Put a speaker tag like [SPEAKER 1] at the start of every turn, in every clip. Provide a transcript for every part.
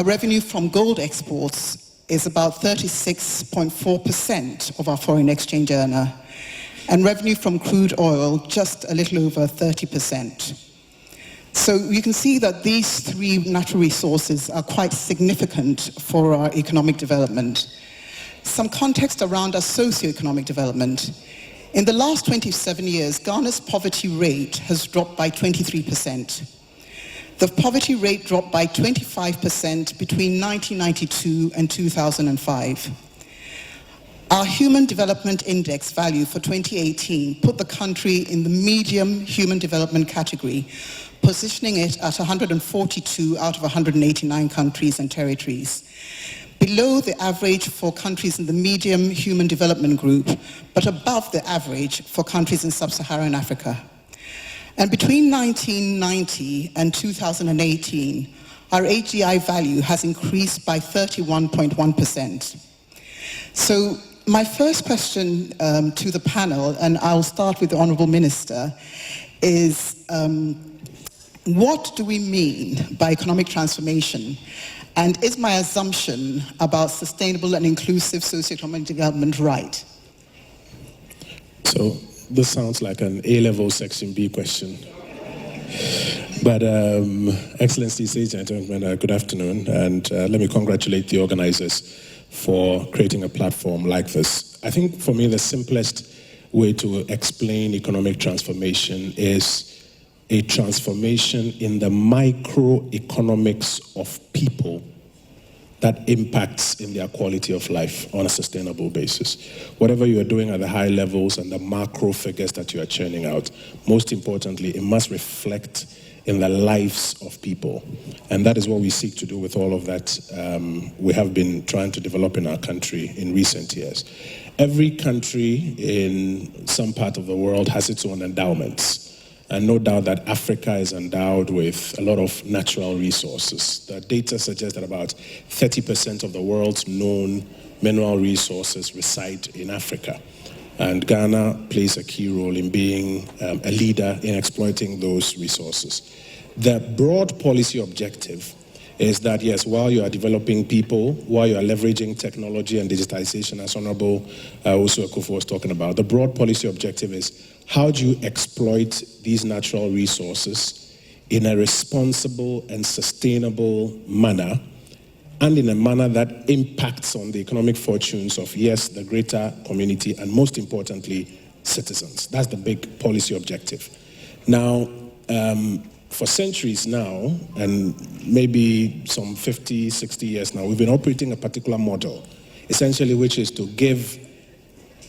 [SPEAKER 1] Our revenue from gold exports is about 36.4% of our foreign exchange earner, and revenue from crude oil just a little over 30%. So you can see that these three natural resources are quite significant for our economic development. Some context around our socio-economic development. In the last 27 years, Ghana's poverty rate has dropped by 23%. The poverty rate dropped by 25% between 1992 and 2005. Our Human Development Index value for 2018 put the country in the medium human development category, positioning it at 142 out of 189 countries and territories. Below the average for countries in the medium human development group, but above the average for countries in sub-Saharan Africa. And between 1990 and 2018, our AGI value has increased by 31.1%. So my first question to the panel, and I'll start with the Honourable Minister, is what do we mean by economic transformation? And is my assumption about sustainable and inclusive socioeconomic development right?
[SPEAKER 2] So this sounds like an A-level Section B question. But Excellencies, ladies and gentlemen, good afternoon. And let me congratulate the organizers for creating a platform like this. I think for me, the simplest way to explain economic transformation is a transformation in the microeconomics of people that impacts in their quality of life on a sustainable basis. Whatever you are doing at the high levels and the macro figures that you are churning out, most importantly, it must reflect in the lives of people. And that is what we seek to do with all of that we have been trying to develop in our country in recent years. Every country in some part of the world has its own endowments. And no doubt that Africa is endowed with a lot of natural resources. The data suggests that about 30% of the world's known mineral resources reside in Africa. And Ghana plays a key role in being a leader in exploiting those resources. The broad policy objective is that, yes, while you are developing people, while you are leveraging technology and digitization, as Honorable Akufo was talking about, the broad policy objective is how do you exploit these natural resources in a responsible and sustainable manner, and in a manner that impacts on the economic fortunes of, yes, the greater community, and most importantly, citizens. That's the big policy objective. Now, for centuries now, and maybe some 50, 60 years now, we've been operating a particular model, essentially, which is to give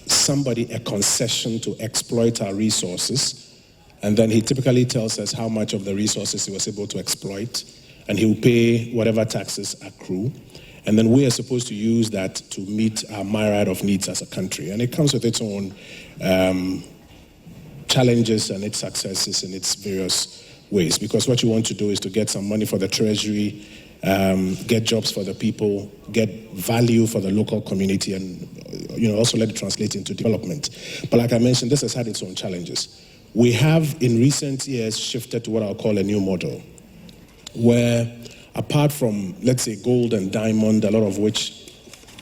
[SPEAKER 2] somebody a concession to exploit our resources, and then he typically tells us how much of the resources he was able to exploit, and he will pay whatever taxes accrue, and then we are supposed to use that to meet our myriad of needs as a country. And it comes with its own challenges and its successes in its various ways, because what you want to do is to get some money for the treasury, get jobs for the people, get value for the local community, and also let it translate into development. But like I mentioned, this has had its own challenges. We have in recent years shifted to what I'll call a new model, where apart from, let's say, gold and diamond, a lot of which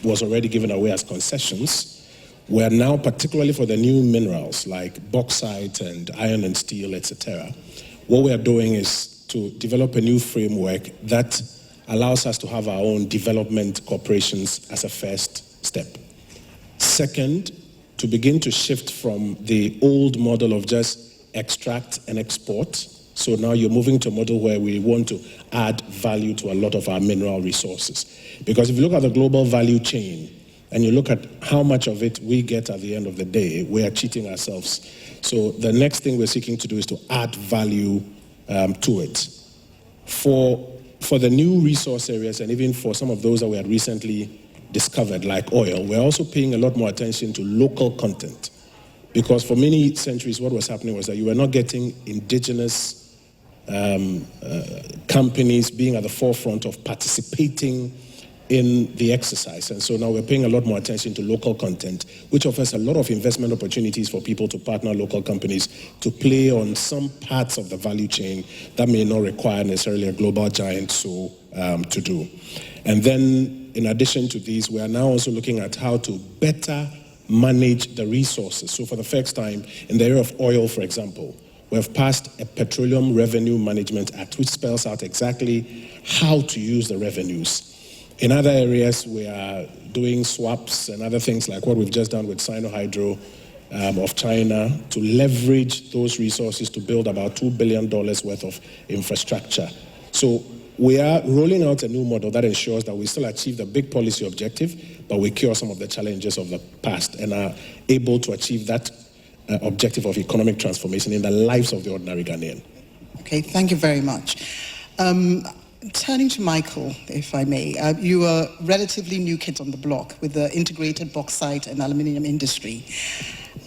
[SPEAKER 2] was already given away as concessions, we're now, particularly for the new minerals like bauxite and iron and steel, etc., what we are doing is to develop a new framework that allows us to have our own development corporations as a first step. Second, to begin to shift from the old model of just extract and export. So now you're moving to a model where we want to add value to a lot of our mineral resources. Because if you look at the global value chain and you look at how much of it we get at the end of the day, we are cheating ourselves. So the next thing we're seeking to do is to add value to it. For the new resource areas, and even for some of those that we had recently discovered, like oil, we're also paying a lot more attention to local content. Because for many centuries, what was happening was that you were not getting indigenous companies being at the forefront of participating in the exercise. And so now we're paying a lot more attention to local content, which offers a lot of investment opportunities for people to partner local companies to play on some parts of the value chain that may not require necessarily a global giant to do. And then in addition to these, we are now also looking at how to better manage the resources. So for the first time, in the area of oil, for example, we have passed a Petroleum Revenue Management Act, which spells out exactly how to use the revenues. In other areas, we are doing swaps and other things like what we've just done with Sinohydro of China to leverage those resources to build about $2 billion worth of infrastructure. So we are rolling out a new model that ensures that we still achieve the big policy objective, but we cure some of the challenges of the past and are able to achieve that objective of economic transformation in the lives of the ordinary Ghanaian.
[SPEAKER 1] Okay, thank you very much. Turning to Michael, if I may, you are a relatively new kid on the block with the integrated bauxite and aluminium industry.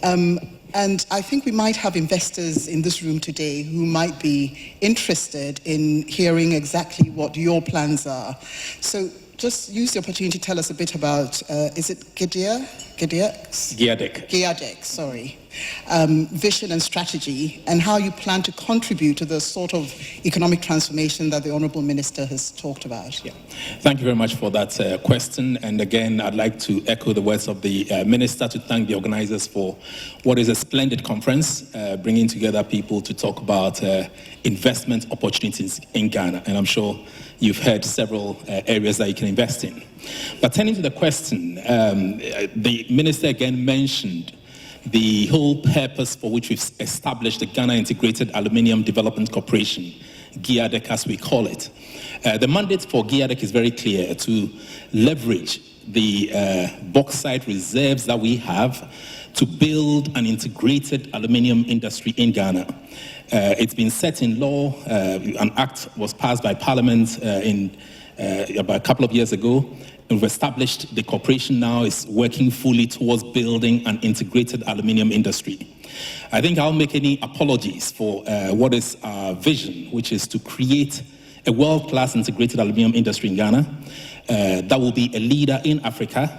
[SPEAKER 1] And I think we might have investors in this room today who might be interested in hearing exactly what your plans are. So just use the opportunity to tell us a bit about, is it GHIOS, sorry. Vision and strategy, and how you plan to contribute to the sort of economic transformation that the Honourable Minister has talked about.
[SPEAKER 3] Yeah. Thank you very much for that question. And again, I'd like to echo the words of the Minister to thank the organizers for what is a splendid conference, bringing together people to talk about investment opportunities in Ghana. And I'm sure you've heard several areas that you can invest in. But turning to the question, the Minister again mentioned the whole purpose for which we've established the Ghana Integrated Aluminium Development Corporation, GHIOS as we call it. The mandate for GHIOS is very clear: to leverage the bauxite reserves that we have to build an integrated aluminium industry in Ghana. It's been set in law. An act was passed by Parliament about a couple of years ago. We've established the corporation now is working fully towards building an integrated aluminium industry. I think I'll make any apologies for what is our vision, which is to create a world-class integrated aluminium industry in Ghana that will be a leader in Africa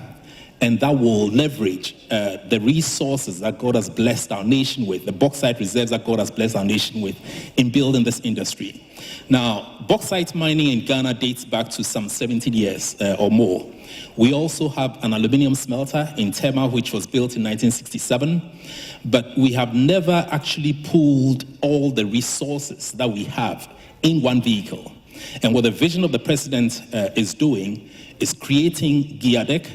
[SPEAKER 3] and that will leverage the resources that God has blessed our nation with, the bauxite reserves that God has blessed our nation with in building this industry. Now, bauxite mining in Ghana dates back to some 17 years or more. We also have an aluminium smelter in Tema, which was built in 1967, but we have never actually pooled all the resources that we have in one vehicle. And what the vision of the President is doing is creating GHIOS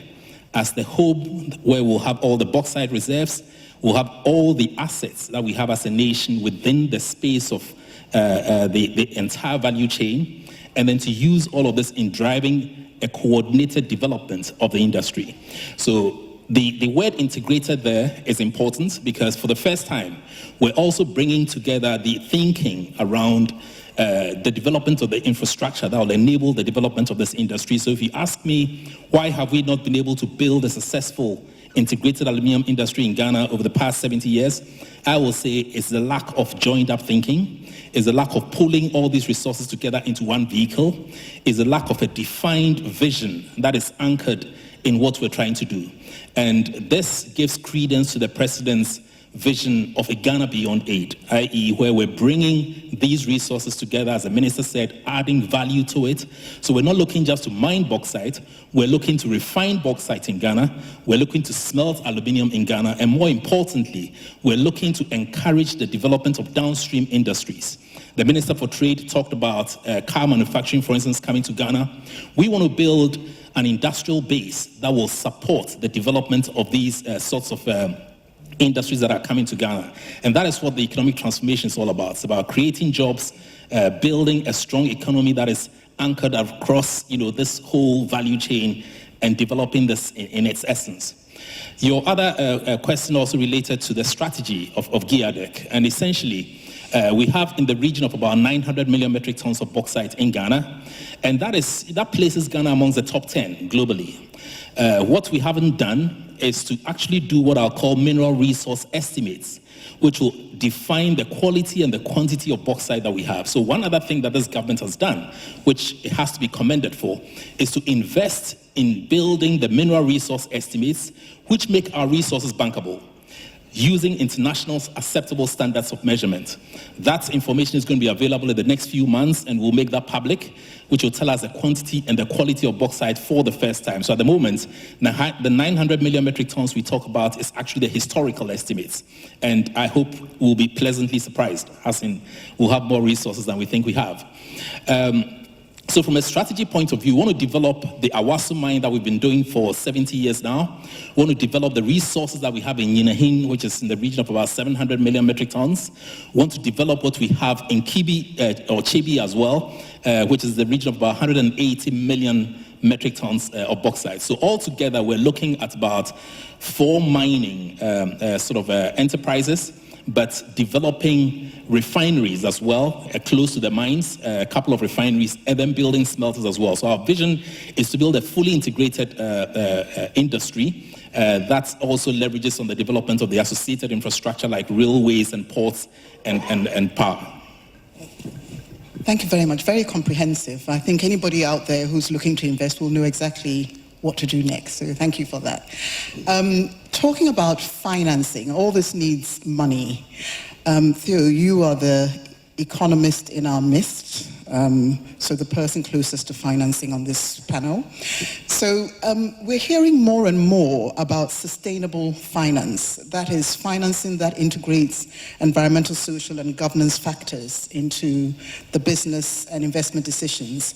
[SPEAKER 3] as the hub where we'll have all the bauxite reserves, we'll have all the assets that we have as a nation within the space of the entire value chain, and then to use all of this in driving a coordinated development of the industry. So the word integrated there is important because for the first time, we're also bringing together the thinking around the development of the infrastructure that will enable the development of this industry. So if you ask me, why have we not been able to build a successful integrated aluminium industry in Ghana over the past 70 years, I will say it's the lack of joined up thinking, is the lack of pulling all these resources together into one vehicle, is the lack of a defined vision that is anchored in what we're trying to do. And this gives credence to the President's vision of a Ghana beyond aid, i.e. where we're bringing these resources together, as the Minister said, adding value to it. So we're not looking just to mine bauxite, we're looking to refine bauxite in Ghana, we're looking to smelt aluminium in Ghana, and more importantly, we're looking to encourage the development of downstream industries. The Minister for Trade talked about car manufacturing, for instance, coming to Ghana. We want to build an industrial base that will support the development of these sorts of industries that are coming to Ghana. And that is what the economic transformation is all about. It's about creating jobs, building a strong economy that is anchored across, this whole value chain and developing this in its essence. Your other question also related to the strategy of GHIOS. And essentially, we have in the region of about 900 million metric tons of bauxite in Ghana. And that places Ghana amongst the top 10 globally. What we haven't done is to actually do what I'll call mineral resource estimates, which will define the quality and the quantity of bauxite that we have. So one other thing that this government has done, which it has to be commended for, is to invest in building the mineral resource estimates, which make our resources bankable, using international acceptable standards of measurement. That information is going to be available in the next few months, and we'll make that public, which will tell us the quantity and the quality of bauxite for the first time. So at the moment, the 900 million metric tons we talk about is actually the historical estimates. And I hope we'll be pleasantly surprised, as in we'll have more resources than we think we have. So from a strategy point of view, we want to develop the Awasu mine that we've been doing for 70 years now. We want to develop the resources that we have in Yinahin, which is in the region of about 700 million metric tons. We want to develop what we have in Kibi, or Chebi as well, which is the region of about 180 million metric tons of bauxite. So altogether, we're looking at about 4 mining enterprises, but developing refineries as well, close to the mines, a couple of refineries, and then building smelters as well. So our vision is to build a fully integrated industry that also leverages on the development of the associated infrastructure like railways and ports and power.
[SPEAKER 1] Thank you very much. Very comprehensive. I think anybody out there who's looking to invest will know exactly what to do next. So thank you for that. Talking about financing, all this needs money. Theo, you are the economist in our midst, so the person closest to financing on this panel. So we're hearing more and more about sustainable finance. That is financing that integrates environmental, social, and governance factors into the business and investment decisions,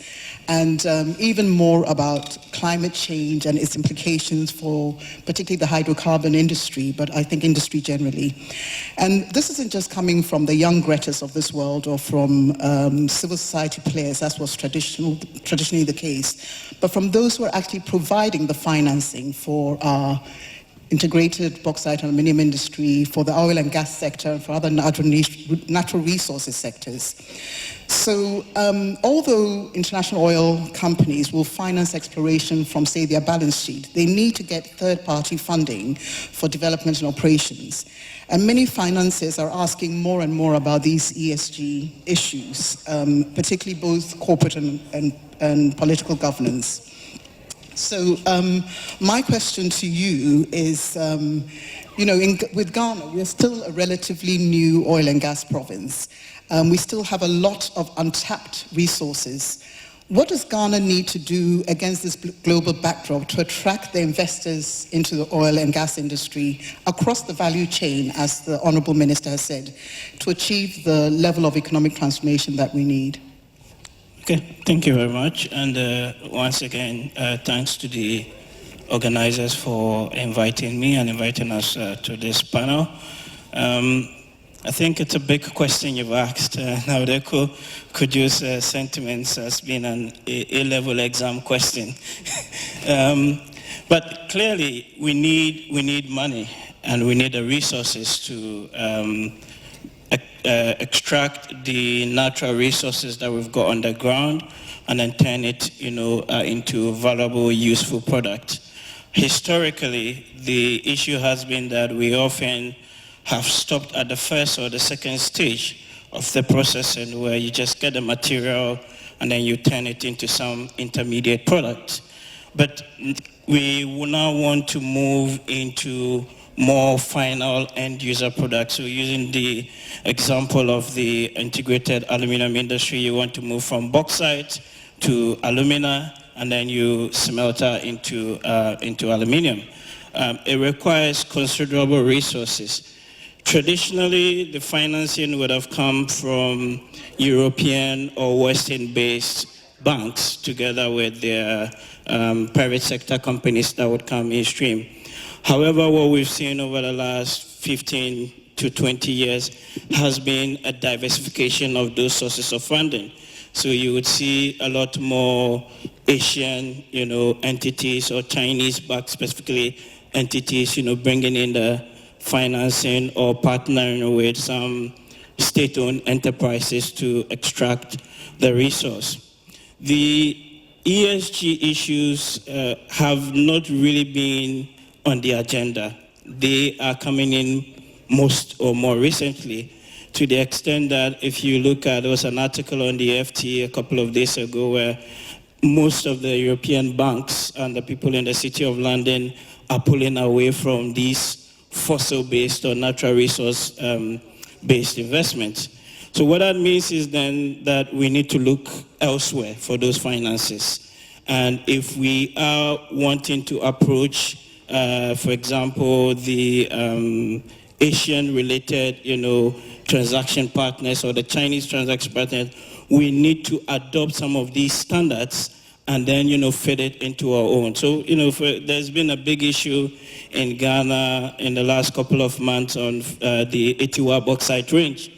[SPEAKER 1] and even more about climate change and its implications for particularly the hydrocarbon industry, but I think industry generally. And this isn't just coming from the young Gretas of this world or from civil society players, as was traditionally the case, but from those who are actually providing the financing for our integrated bauxite and aluminium industry, for the oil and gas sector, and for other natural resources sectors. So although international oil companies will finance exploration from, say, their balance sheet, they need to get third-party funding for development and operations. And many financiers are asking more and more about these ESG issues, particularly both corporate and political governance. So my question to you is, with Ghana, we're still a relatively new oil and gas province. We still have a lot of untapped resources. What does Ghana need to do against this global backdrop to attract the investors into the oil and gas industry across the value chain, as the Honourable Minister has said, to achieve the level of economic transformation that we need?
[SPEAKER 4] Okay, thank you very much. And once again, thanks to the organizers for inviting me and inviting us to this panel. I think it's a big question you've asked. Now, the Kojo's sentiments has been an A-level exam question. But clearly, we need money, and we need the resources to extract the natural resources that we've got on the ground, and then turn it, into valuable, useful product. Historically, the issue has been that we often have stopped at the first or the second stage of the processing, where you just get the material and then you turn it into some intermediate product. But we will now want to move into more final end user products. So using the example of the integrated aluminum industry, you want to move from bauxite to alumina, and then you smelter into aluminium. It requires considerable resources. Traditionally, the financing would have come from European or Western-based banks together with their private sector companies that would come in stream. However, what we've seen over the last 15 to 20 years has been a diversification of those sources of funding. So you would see a lot more Asian, entities, or Chinese-backed specifically entities, bringing in the financing or partnering with some state-owned enterprises to extract the resource. The ESG issues have not really been on the agenda. They are coming in most or more recently, to the extent that if you look at, there was an article on the FT a couple of days ago where most of the European banks and the people in the City of London are pulling away from these fossil-based or natural resource-based investments. So what that means is then that we need to look elsewhere for those finances. And if we are wanting to approach, for example, the Asian-related, transaction partners or the Chinese transaction partners, we need to adopt some of these standards and then, fit it into our own. So, there's been a big issue in Ghana in the last couple of months on the Etiwa bauxite range.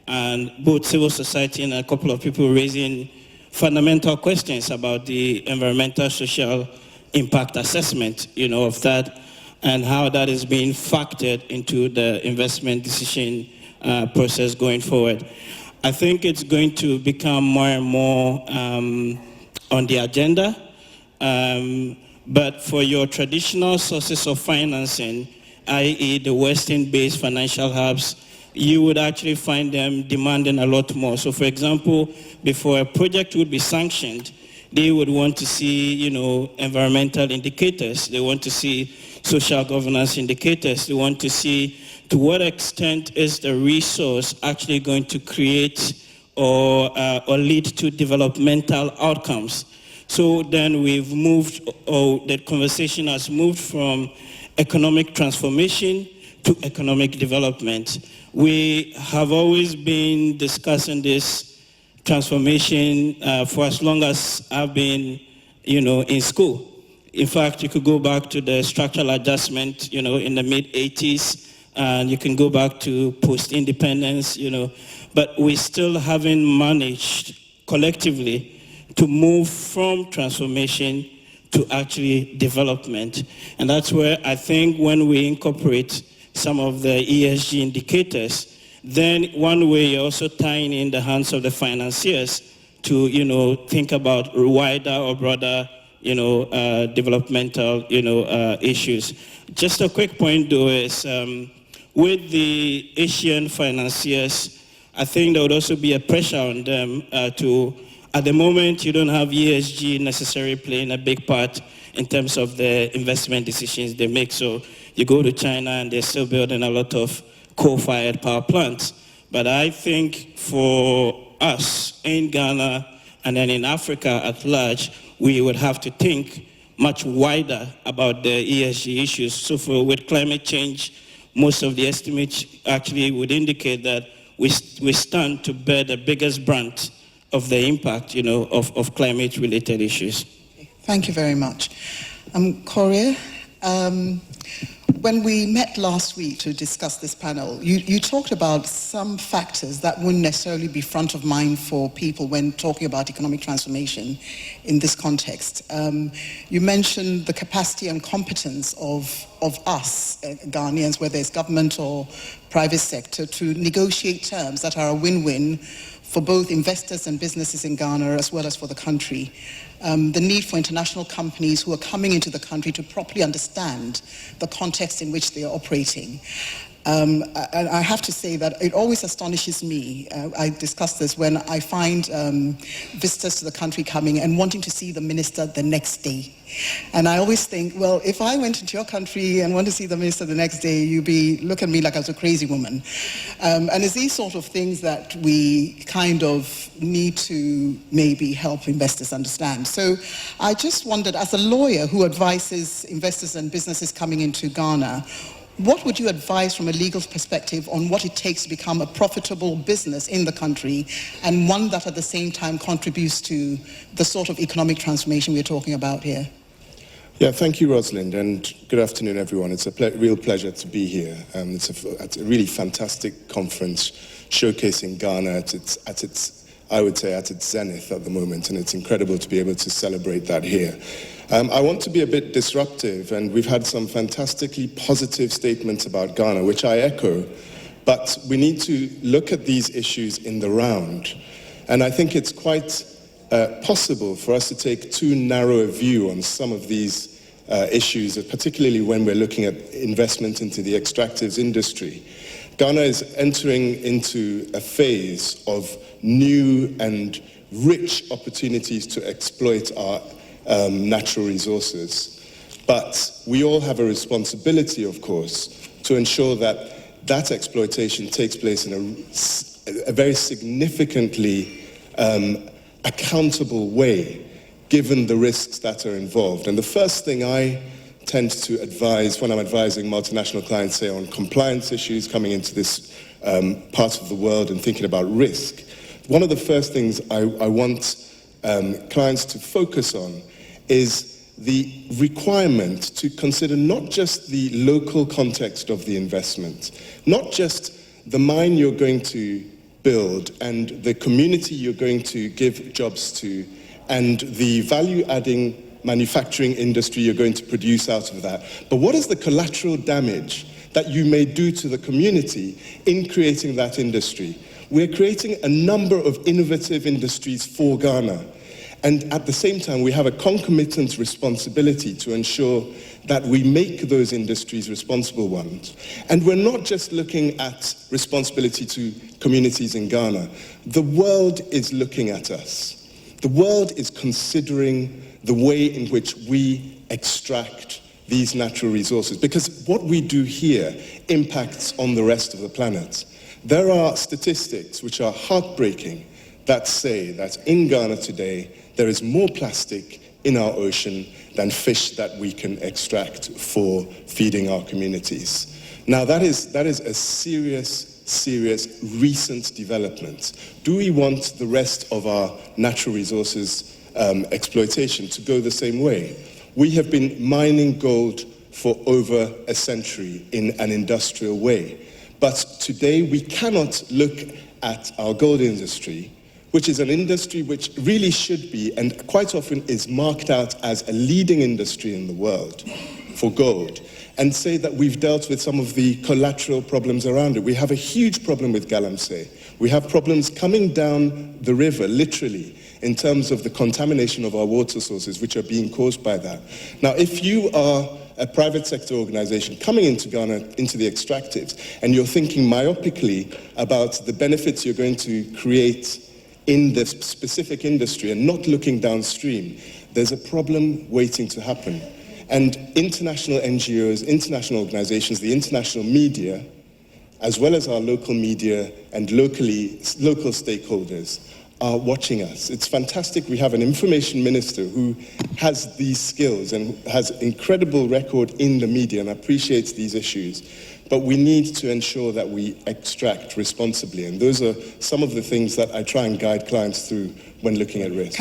[SPEAKER 4] And both civil society and a couple of people raising fundamental questions about the environmental social impact assessment, of that, and how that is being factored into the investment decision process going forward. I think it's going to become more and more on the agenda, but for your traditional sources of financing, i.e. the Western-based financial hubs, you would actually find them demanding a lot more. So for example, before a project would be sanctioned, they would want to see, environmental indicators. They want to see social governance indicators. They want to see to what extent is the resource actually going to create or lead to developmental outcomes. So then we've moved, or the conversation has moved from economic transformation to economic development. We have always been discussing this transformation for as long as I've been, in school. In fact, you could go back to the structural adjustment, in the mid-80s, and you can go back to post-independence, but we still haven't managed collectively to move from transformation to actually development. And that's where I think when we incorporate some of the ESG indicators, then one way you're also tying in the hands of the financiers to, think about wider or broader, developmental, issues. Just a quick point though is, with the Asian financiers, I think there would also be a pressure on them to, at the moment, you don't have ESG necessarily playing a big part in terms of the investment decisions they make. So you go to China and they're still building a lot of coal-fired power plants. But I think for us in Ghana and then in Africa at large, we would have to think much wider about the ESG issues. So with climate change, most of the estimates actually would indicate that we stand to bear the biggest brunt of the impact, of climate-related issues.
[SPEAKER 1] Thank you very much. Korieh, when we met last week to discuss this panel, you talked about some factors that wouldn't necessarily be front of mind for people when talking about economic transformation in this context. You mentioned the capacity and competence of us, Ghanaians, whether it's government or private sector, to negotiate terms that are a win-win for both investors and businesses in Ghana as well as for the country. The need for international companies who are coming into the country to properly understand the context in which they are operating. And I have to say that it always astonishes me. I discussed this when I find visitors to the country coming and wanting to see the minister the next day. And I always think, well, if I went into your country and want to see the minister the next day, you'd be looking at me like I was a crazy woman. And it's these sort of things that we kind of need to maybe help investors understand. So I just wondered, as a lawyer who advises investors and businesses coming into Ghana, what would you advise from a legal perspective on what it takes to become a profitable business in the country and one that at the same time contributes to the sort of economic transformation we're talking about here?
[SPEAKER 5] Yeah, thank you, Rosalind, and good afternoon, everyone. It's a real pleasure to be here. It's a really fantastic conference showcasing Ghana at its, I would say, at its zenith at the moment, and it's incredible to be able to celebrate that here. I want to be a bit disruptive, and we've had some fantastically positive statements about Ghana, which I echo, but we need to look at these issues in the round. And I think it's quite possible for us to take too narrow a view on some of these issues, particularly when we're looking at investment into the extractives industry. Ghana is entering into a phase of new and rich opportunities to exploit our natural resources. But we all have a responsibility, of course, to ensure that that exploitation takes place in a very significantly accountable way, given the risks that are involved. And the first thing I tend to advise when I'm advising multinational clients, say, on compliance issues coming into this part of the world and thinking about risk, one of the first things I want clients to focus on is the requirement to consider not just the local context of the investment, not just the mine you're going to build and the community you're going to give jobs to and the value-adding manufacturing industry you're going to produce out of that, but what is the collateral damage that you may do to the community in creating that industry? We're creating a number of innovative industries for Ghana. And at the same time, we have a concomitant responsibility to ensure that we make those industries responsible ones. And we're not just looking at responsibility to communities in Ghana. The world is looking at us. The world is considering the way in which we extract these natural resources, because what we do here impacts on the rest of the planet. There are statistics which are heartbreaking that say that in Ghana today, there is more plastic in our ocean than fish that we can extract for feeding our communities. Now that is a serious recent development. Do we want the rest of our natural resources exploitation to go the same way? We have been mining gold for over a century in an industrial way. But today we cannot look at our gold industry, which is an industry which really should be, and quite often is marked out as a leading industry in the world for gold, and say that we've dealt with some of the collateral problems around it. We have a huge problem with galamsey. We have problems coming down the river, literally, in terms of the contamination of our water sources, which are being caused by that. Now, if you are a private sector organization coming into Ghana, into the extractives, and you're thinking myopically about the benefits you're going to create in this specific industry and not looking downstream, there's a problem waiting to happen. And international NGOs, international organizations, the international media, as well as our local media and local stakeholders are watching us. It's fantastic. We have an information minister who has these skills and has incredible record in the media and appreciates these issues. But we need to ensure that we extract responsibly. And those are some of the things that I try and guide clients through when looking at risk.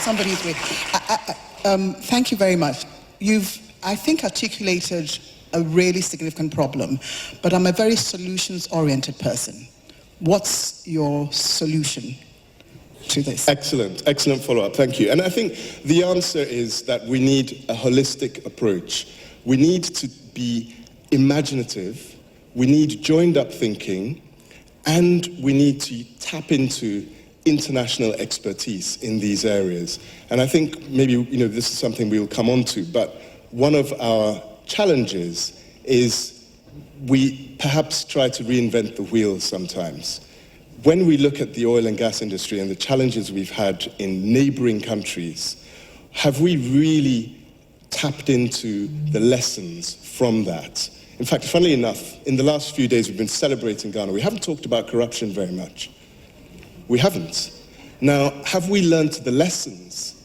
[SPEAKER 1] Somebody's waiting. Thank you very much. You've, I think, articulated a really significant problem, but I'm a very solutions-oriented person. What's your solution to this?
[SPEAKER 5] Excellent follow-up, thank you. And I think the answer is that we need a holistic approach. We need to be imaginative, we need joined-up thinking, and we need to tap into international expertise in these areas. And I think maybe this is something we'll come on to, but one of our challenges is we perhaps try to reinvent the wheel sometimes. When we look at the oil and gas industry and the challenges we've had in neighboring countries, have we really tapped into the lessons from that? In fact, funnily enough, in the last few days we've been celebrating Ghana. We haven't talked about corruption very much. We haven't. Now, have we learned the lessons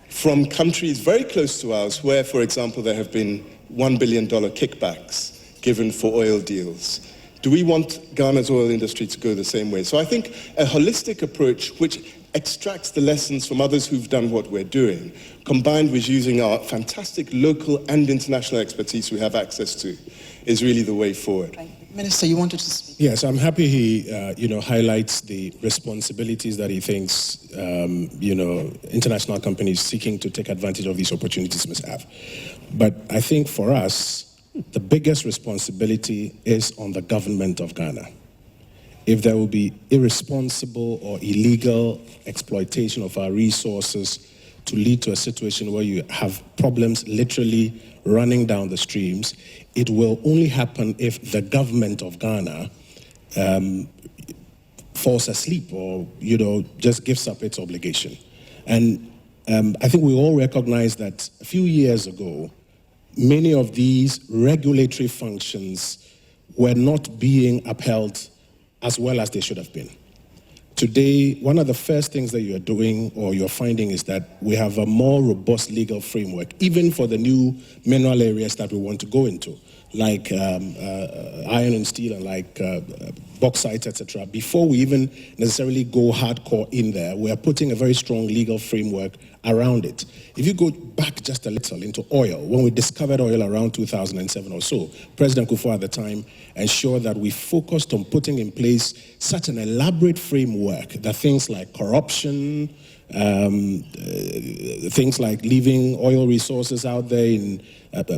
[SPEAKER 5] from countries very close to ours where, for example, there have been $1 billion kickbacks given for oil deals? Do we want Ghana's oil industry to go the same way? So I think a holistic approach which extracts the lessons from others who've done what we're doing, combined with using our fantastic local and international expertise we have access to, is really the way forward.
[SPEAKER 1] Minister, you wanted to speak?
[SPEAKER 2] Yes, I'm happy he highlights the responsibilities that he thinks international companies seeking to take advantage of these opportunities must have. But I think for us, the biggest responsibility is on the government of Ghana. if there will be irresponsible or illegal exploitation of our resources to lead to a situation where you have problems literally running down the streams, it will only happen if the government of Ghana falls asleep or, just gives up its obligation. And I think we all recognize that a few years ago, many of these regulatory functions were not being upheld as well as they should have been. Today, one of the first things that you're doing or you're finding is that we have a more robust legal framework, even for the new mineral areas that we want to go into, like iron and steel and like bauxite, etc. Before we even necessarily go hardcore in there, we are putting a very strong legal framework around it. If you go back just a little into oil, when we discovered oil around 2007 or so, President Akufo at the time ensured that we focused on putting in place such an elaborate framework that things like corruption, things like leaving oil resources out there in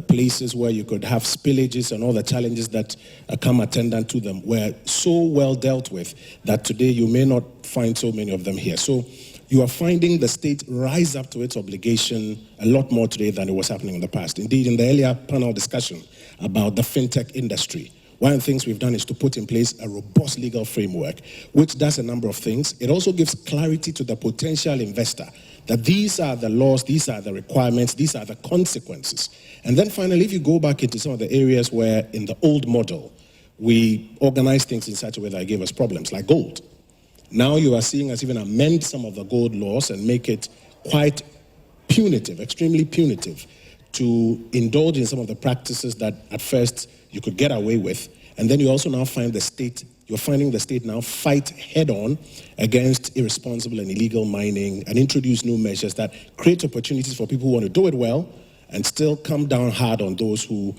[SPEAKER 2] places where you could have spillages and all the challenges that come attendant to them were so well dealt with that today you may not find so many of them here. So you are finding the state rise up to its obligation a lot more today than it was happening in the past. Indeed, in the earlier panel discussion about the fintech industry, one of the things we've done is to put in place a robust legal framework, which does a number of things. It also gives clarity to the potential investor that these are the laws, these are the requirements, these are the consequences. And then finally, if you go back into some of the areas where in the old model, we organize things in such a way that it gave us problems, like gold. Now you are seeing us even amend some of the gold laws and make it quite punitive, extremely punitive, to indulge in some of the practices that at first you could get away with. And then you also now find you're finding the state now fight head-on against irresponsible and illegal mining and introduce new measures that create opportunities for people who want to do it well and still come down hard on those who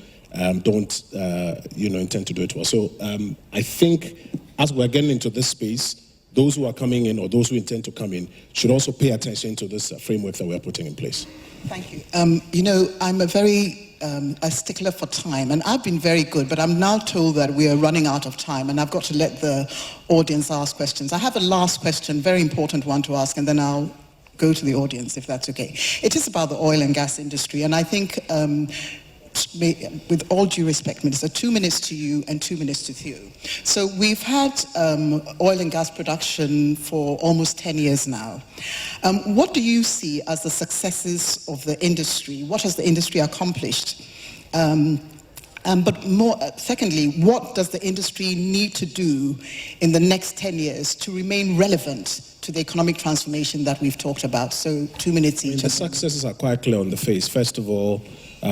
[SPEAKER 2] don't intend to do it well. So I think as we're getting into this space, those who are coming in or those who intend to come in should also pay attention to this framework that we're putting in place.
[SPEAKER 1] Thank you. I'm a very a stickler for time, and I've been very good, but I'm now told that we are running out of time, and I've got to let the audience ask questions. I have a last question, very important one to ask, and then I'll go to the audience, if that's okay. It is about the oil and gas industry, and I think, with all due respect, Minister, 2 minutes to you and 2 minutes to Theo. So we've had oil and gas production for almost 10 years now. What do you see as the successes of the industry? What has the industry accomplished? But more, secondly, what does the industry need to do in the next 10 years to remain relevant to the economic transformation that we've talked about? So 2 minutes each.
[SPEAKER 2] The successes are quite clear on the face. First of all,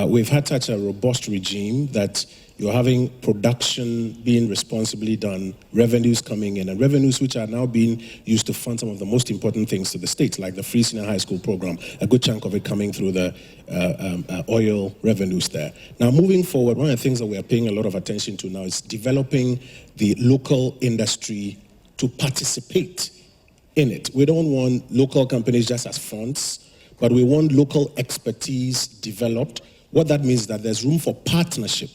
[SPEAKER 2] we've had such a robust regime that you're having production being responsibly done, revenues coming in, and revenues which are now being used to fund some of the most important things to the states, like the free senior high school program, a good chunk of it coming through the oil revenues there. Now, moving forward, one of the things that we are paying a lot of attention to now is developing the local industry to participate in it. We don't want local companies just as fronts, but we want local expertise developed. What that means is that there's room for partnership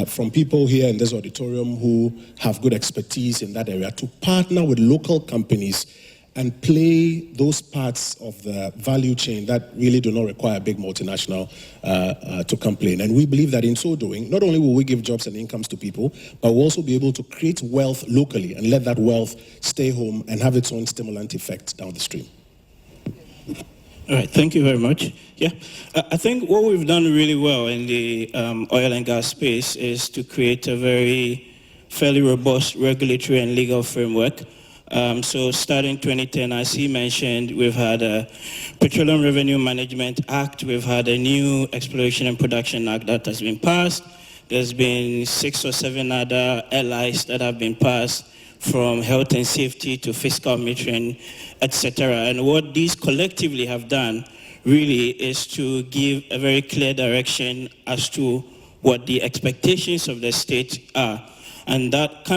[SPEAKER 2] from people here in this auditorium who have good expertise in that area to partner with local companies and play those parts of the value chain that really do not require a big multinational to complain. And we believe that in so doing, not only will we give jobs and incomes to people, but we'll also be able to create wealth locally and let that wealth stay home and have its own stimulant effect down the stream.
[SPEAKER 4] All right, thank you very much. Yeah, I think what we've done really well in the oil and gas space is to create a fairly robust regulatory and legal framework. So starting 2010, as he mentioned, we've had a Petroleum Revenue Management Act, we've had a new Exploration and Production Act that has been passed. There's been 6 or 7 other LIs that have been passed, from health and safety to fiscal metering, etc. And what these collectively have done really is to give a very clear direction as to what the expectations of the state are. And that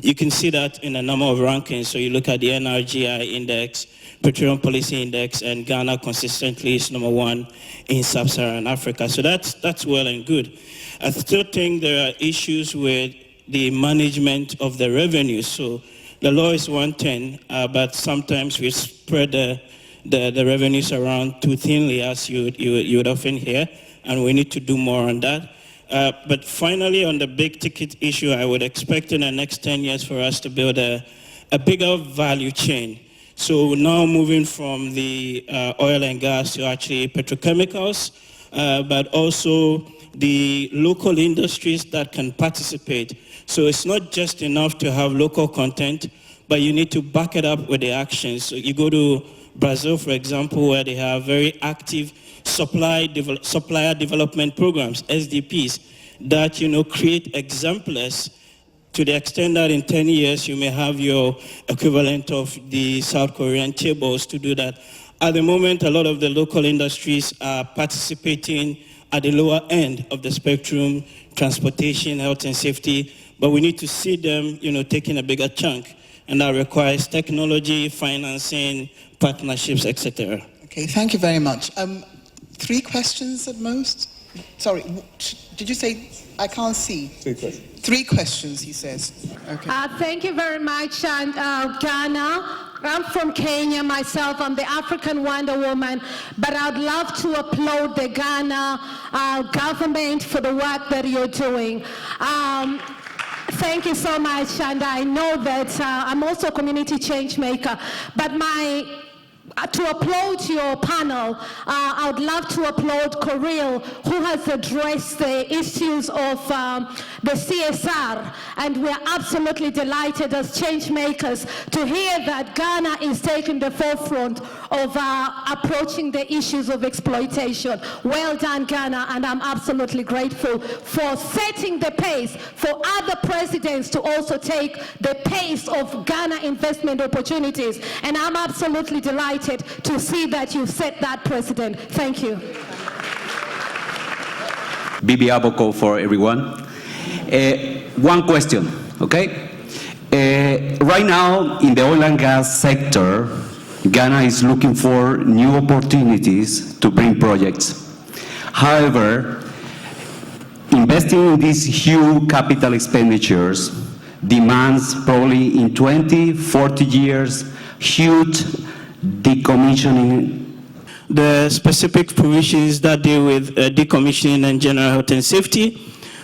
[SPEAKER 4] you can see that in a number of rankings. So you look at the NRGI index, Petroleum Policy Index, and Ghana consistently is number 1 in sub-Saharan Africa. So that's well and good. I still think there are issues with the management of the revenue. So the law is one thing, but sometimes we spread the revenues around too thinly, as you would often hear, and we need to do more on that. But finally, on the big ticket issue, I would expect in the next 10 years for us to build a bigger value chain. So now moving from the oil and gas to actually petrochemicals, but also the local industries that can participate. So it's not just enough to have local content, but you need to back it up with the actions. So you go to Brazil, for example, where they have very active supplier development programs, SDPs, that create exemplars to the extent that in 10 years you may have your equivalent of the South Korean tables to do that. At the moment, a lot of the local industries are participating at the lower end of the spectrum, transportation, health and safety, but we need to see them taking a bigger chunk, and that requires technology, financing, partnerships, etc.
[SPEAKER 1] Okay, thank you very much. 3 questions at most? Sorry, did you say, I can't see.
[SPEAKER 5] 3 questions.
[SPEAKER 1] 3 questions, he says. Okay.
[SPEAKER 6] Thank you very much, and Ghana. I'm from Kenya myself. I'm the African Wonder Woman, but I'd love to applaud the Ghana government for the work that you're doing. Thank you so much, and I know that I'm also a community change maker, but to applaud your panel, I would love to applaud Korieh, who has addressed the issues of the CSR, and we're absolutely delighted as change makers to hear that Ghana is taking the forefront of approaching the issues of exploitation. Well done, Ghana, and I'm absolutely grateful for setting the pace for other presidents to also take the pace of Ghana investment opportunities, and I'm absolutely delighted to see that you've set that precedent. Thank you.
[SPEAKER 7] Bibi Aboko for everyone. One question, okay? Right now, in the oil and gas sector, Ghana is looking for new opportunities to bring projects. However, investing in these huge capital expenditures demands probably in 20, 40 years, huge decommissioning.
[SPEAKER 4] The specific provisions that deal with decommissioning and general health and safety.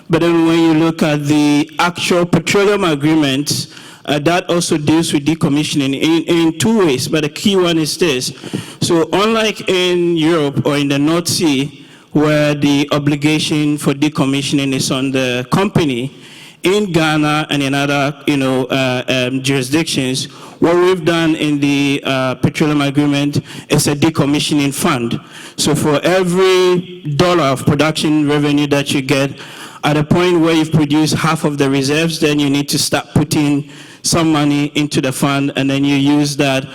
[SPEAKER 4] But then when you look at the actual petroleum agreements, that also deals with decommissioning in 2 ways, but the key one is this. So unlike in Europe or in the North Sea, where the obligation for decommissioning is on the company, in Ghana and in other jurisdictions, what we've done in the petroleum agreement is a decommissioning fund. So for every dollar of production revenue that you get, at a point where you've produced half of the reserves, then you need to start putting some money into the fund, and then you use that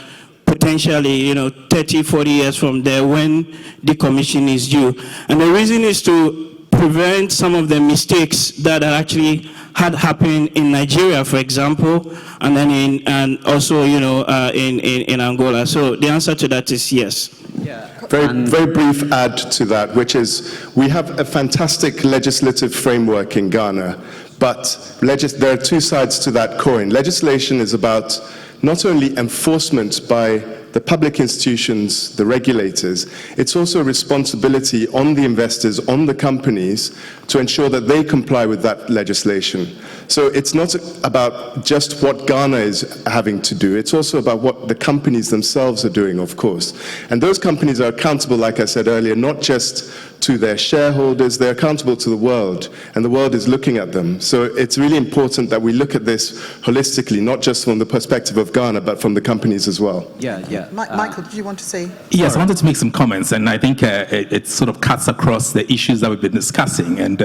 [SPEAKER 4] potentially 30, 40 years from there when decommissioning is due. And the reason is to prevent some of the mistakes that actually had happened in Nigeria, for example, and then also in Angola. So the answer to that is yes.
[SPEAKER 7] Yeah.
[SPEAKER 5] Very brief add to that, which is we have a fantastic legislative framework in Ghana, but there are 2 sides to that coin. Legislation is about not only enforcement by the public institutions, the regulators, it's also a responsibility on the investors, on the companies, to ensure that they comply with that legislation. So it's not about just what Ghana is having to do, it's also about what the companies themselves are doing, of course. And those companies are accountable, like I said earlier, not just to their shareholders, they're accountable to the world, and the world is looking at them. So it's really important that we look at this holistically, not just from the perspective of Ghana, but from the companies as well.
[SPEAKER 7] Yeah.
[SPEAKER 1] Michael, did you want to say?
[SPEAKER 3] Yes, I wanted to make some comments, and I think it sort of cuts across the issues that we've been discussing. And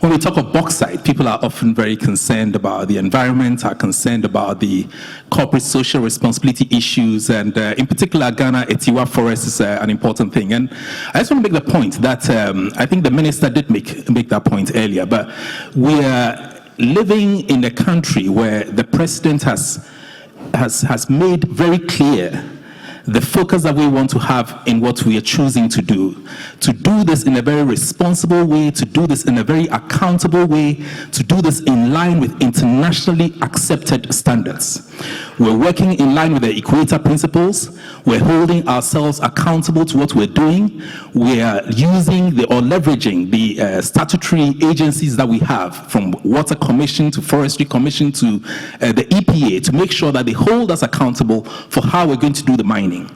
[SPEAKER 3] when we talk of bauxite, people are often very concerned about the environment, are concerned about the corporate social responsibility issues, and in particular, Ghana, Etiwa Forest is an important thing. And I just want to make the point that I think the minister did make that point earlier, but we are living in a country where the president has made very clear the focus that we want to have in what we are choosing to do this in a very responsible way, to do this in a very accountable way, to do this in line with internationally accepted standards. We're working in line with the Equator principles. We're holding ourselves accountable to what we're doing. We are using or leveraging the statutory agencies that we have, from Water Commission to Forestry Commission to the EPA, to make sure that they hold us accountable for how we're going to do the mining.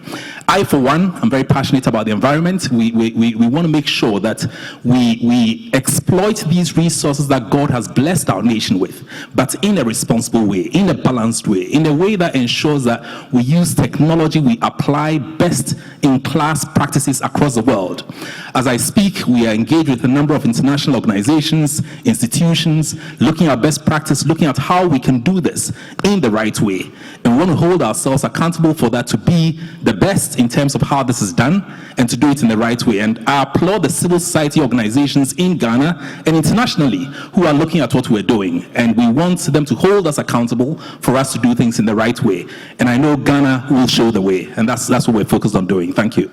[SPEAKER 3] I, for one, I'm very passionate about the environment. We want to make sure that we exploit these resources that God has blessed our nation with, but in a responsible way, in a balanced way, in a way that ensures that we use technology, we apply best-in-class practices across the world. As I speak, we are engaged with a number of international organizations, institutions, looking at best practice, looking at how we can do this in the right way. And we want to hold ourselves accountable for that, to be the best in terms of how this is done and to do it in the right way. And I applaud the civil society organizations in Ghana and internationally who are looking at what we're doing. And we want them to hold us accountable for us to do things in the right way. And I know Ghana will show the way. And that's what we're focused on doing. Thank you.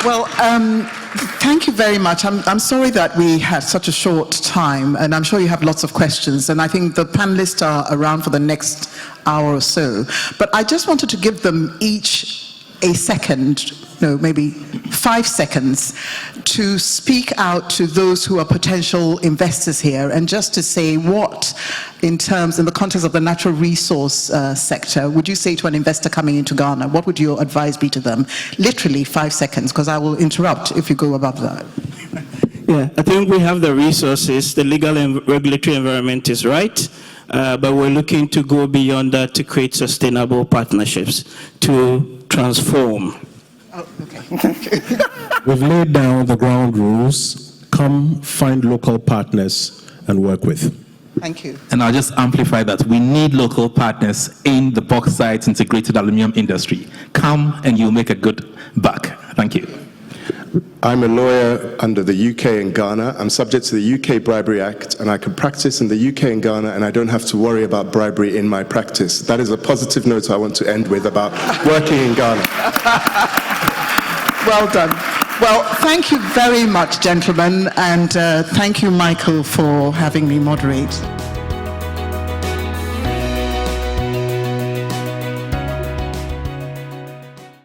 [SPEAKER 1] Well, thank you very much. I'm sorry that we had such a short time, and I'm sure you have lots of questions, and I think the panelists are around for the next hour or so. But I just wanted to give them each a second, no, maybe 5 seconds, to speak out to those who are potential investors here, and just to say what, in the context of the natural resource sector, would you say to an investor coming into Ghana? What would your advice be to them? Literally 5 seconds, because I will interrupt if you go above that.
[SPEAKER 4] Yeah, I think we have the resources, the legal and regulatory environment is right, but we're looking to go beyond that to create sustainable partnerships, to transform.
[SPEAKER 1] Oh, okay.
[SPEAKER 2] We've laid down the ground rules. Come find local partners and work with.
[SPEAKER 1] Thank you.
[SPEAKER 3] And I'll just amplify that. We need local partners in the bauxite integrated aluminium industry. Come and you'll make a good buck. Thank you.
[SPEAKER 5] I'm a lawyer under the UK and Ghana. I'm subject to the UK Bribery Act, and I can practice in the UK and Ghana, and I don't have to worry about bribery in my practice. That is a positive note I want to end with about working in Ghana.
[SPEAKER 1] Well done. Well, thank you very much, gentlemen, and thank you, Michael, for having me moderate.